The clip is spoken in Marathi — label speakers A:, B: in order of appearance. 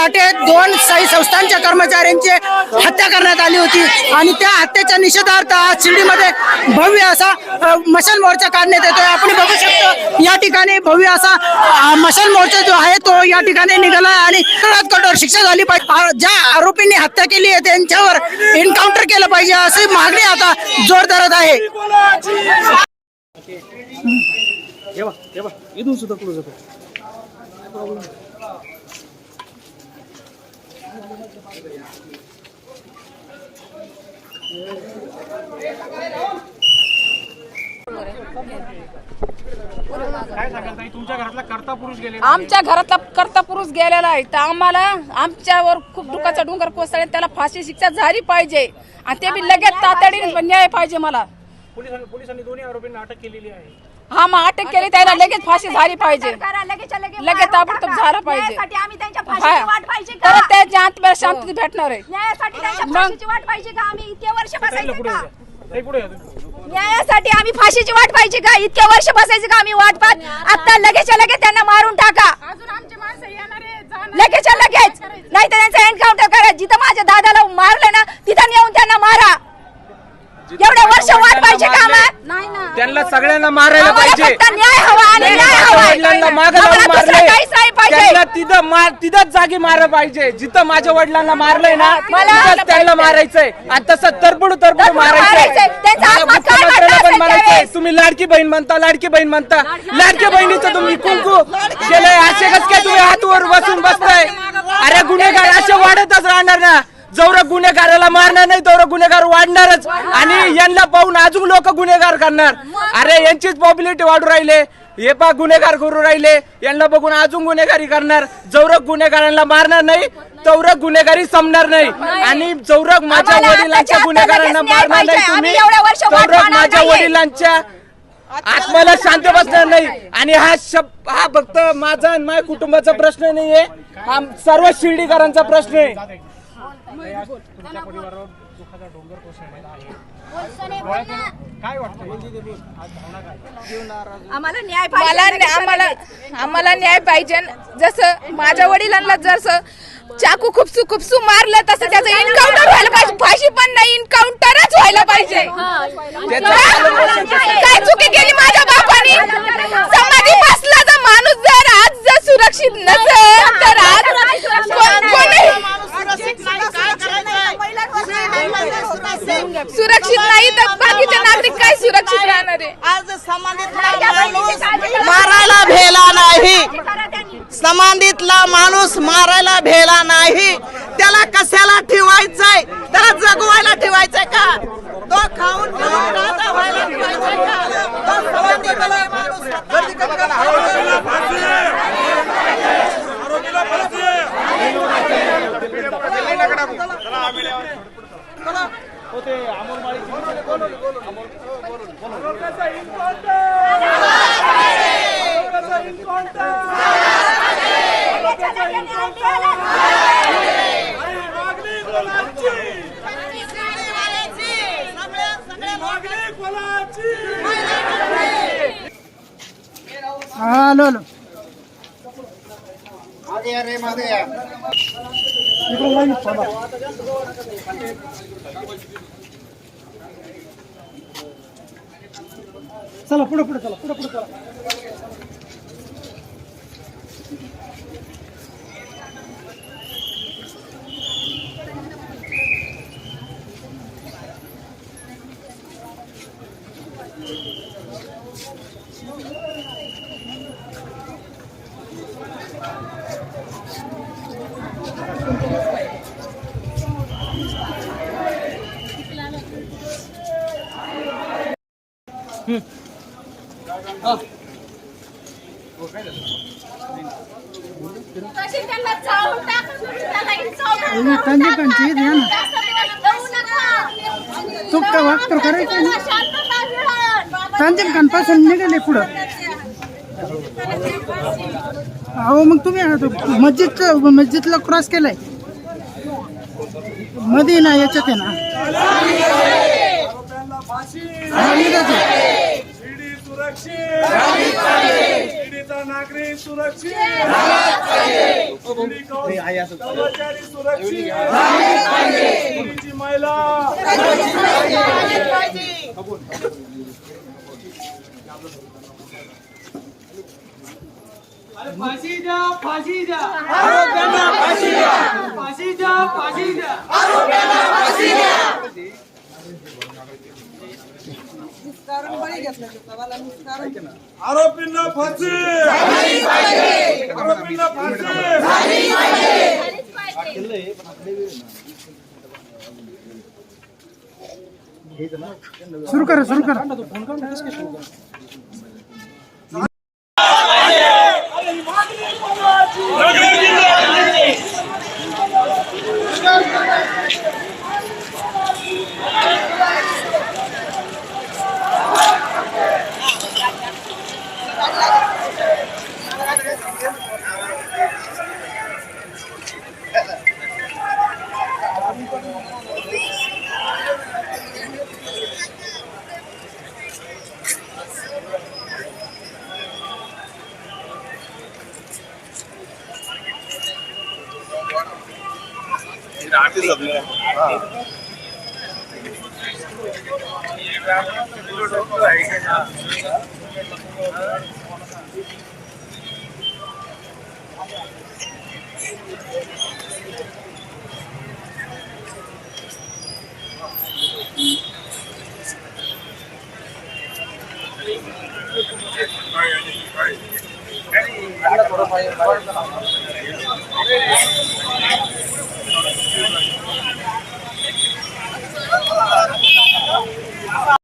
A: पेठेत 2 साई संस्थांच्या कर्मचाऱ्यांची हत्या करण्यात आली होती आणि त्या हत्येच्या निषेधार्थ आज शिर्डीमध्ये भव्य असा मशाल मोर्चा काढण्यात येतोय। आपण बघू शकतो या ठिकाणी भव्य असा मशाल मोर्चा जो आहे तो या ठिकाणी निघाला आणि कठोर शिक्षा झाली पाहिजे। ज्या आरोपींनी हत्या केली आहे त्यांच्यावर एन्काउंटर केलं पाहिजे अशी मागणी आता जोर धरत आहे।
B: इथून सुद्धा पुढे जातो। तुमच्या घरातला कर्ता पुरुष गेलेला
C: आमच्या घरातला कर्ता पुरुष गेलेला आहे तर आम्हाला आमच्यावर खूप दुःखाचा डोंगर कोसळले, त्याला फाशी शिक्षा झाली पाहिजे आणि ते बी लगेच तातडीने न्याय पाहिजे मला।
B: पोलिसांनी दोन्ही आरोपींना अटक केलेली आहे।
C: हा मग अटक केली त्याला लगेच फाशी झाली पाहिजे, लगेच ताबडतोब झालं पाहिजे तर त्याच्या आत्म्याला शांती भेटणार आहे।
D: न्यायासाठी आम्ही फाशीची वाट पाहिजे का? इतके वर्ष बसायचे का आम्ही वाट पाहत? आता लगेच लगेच त्यांना मारून टाका, लगेच लगेच, नाही तर त्यांचा एन्काउंटर करा। जिथं माझ्या दादाला मारलं ना तिथं नेऊन त्यांना मारा। एवढे वर्ष वाट पाहिजे का आम्हाला?
B: त्यांना सगळ्यांना मारायला पाहिजे।
D: न्याय हवा आणि न्याय हवा।
B: वडिलांना मागे लावून मारले, त्यांना तिथंच जागी मारलं पाहिजे। जिथं माझ्या वडिलांना मारलंय ना तिथंच त्यांना मारायचंय आणि तसं तरबडू मारायचंय। मुख्यमंत्र्यांना पण मारायचंय। तुम्ही लाडकी बहीण म्हणता, लाडकी बहीण म्हणता, लाडकी बहिणीचं तुम्ही कुंकू गेलंय, असे कस काय तुम्ही हातवर बसून बसताय? अरे गुन्हेगार असे वाढतच राहणार ना, जवळ गुन्हेगाराला मारणार नाही तेवढं गुन्हेगार वाढणारच आणि यांना पाहून अजून लोक गुन्हेगार करणार। अरे यांचीच पॉप्युलॅरिटी वाढू राहिले, हे पा गुन्हेगार करू राहिले, यांना बघून अजून गुन्हेगारी करणार। जवळ गुन्हेगारांना मारणार नाही तेवढं गुन्हेगारी संपणार नाही आणि जवळ माझ्या वडिलांच्या गुन्हेगारांना मारणार नाही तुम्ही तेवढं माझ्या वडिलांच्या आत्म्याला शांत बसणार नाही। आणि हा फक्त माझा आणि माझ्या कुटुंबाचा प्रश्न नाहीये, हा सर्व शिर्डीकरांचा प्रश्न आहे। तुमच्या परिवारावर दुःखाचा डोंगर कोसळलेला आहे, काय वाटतं?
D: आम्हाला न्याय पाहिजे,
C: आम्हाला न्याय पाहिजे। जसं माझ्या वडिलांना जसं चाकू खुपसू मारलं तसं त्याचं एन्काउंटर व्हायला पाहिजे। फाशी पण नाही, एन्काउंटरच व्हायला पाहिजे। काय चुकी केली माझ्या बापाने? समाधी बसला तर माणूस जर आज जर सुरक्षित नसेल तर आज सुरक्षित नाही तर बाकीचे नागरिक काय सुरक्षित राहणार आहे?
E: आज समाधीतला मारायला भेला नाही, समाधीतला माणूस मारायला भेला नाही, त्याला कशाला ठेवायचंय? त्याला जगवायला ठेवायचंय का? तो खाऊन व्हायला ठेवायचंय का? तो समाधीमध्ये माणूस
B: होते अमोल माळी
A: हॅलो चला पुढे चला। पासून निघाले पुढं। अहो मग तुम्ही मस्जिदला क्रॉस केलाय मध्ये ना, याच्यात आहे ना
F: देशाचा नागरिक सुरक्षित कर्मचारी सुरक्षित मुलीची महिला
B: फाशी द्या फाशी द्या आरोग्यांना फाशी द्या फाशी द्या फाशी द्या आरोग्यांना फाशी द्या
F: आरोपींना फाशी आरोपींना फाशी
A: सुरू करा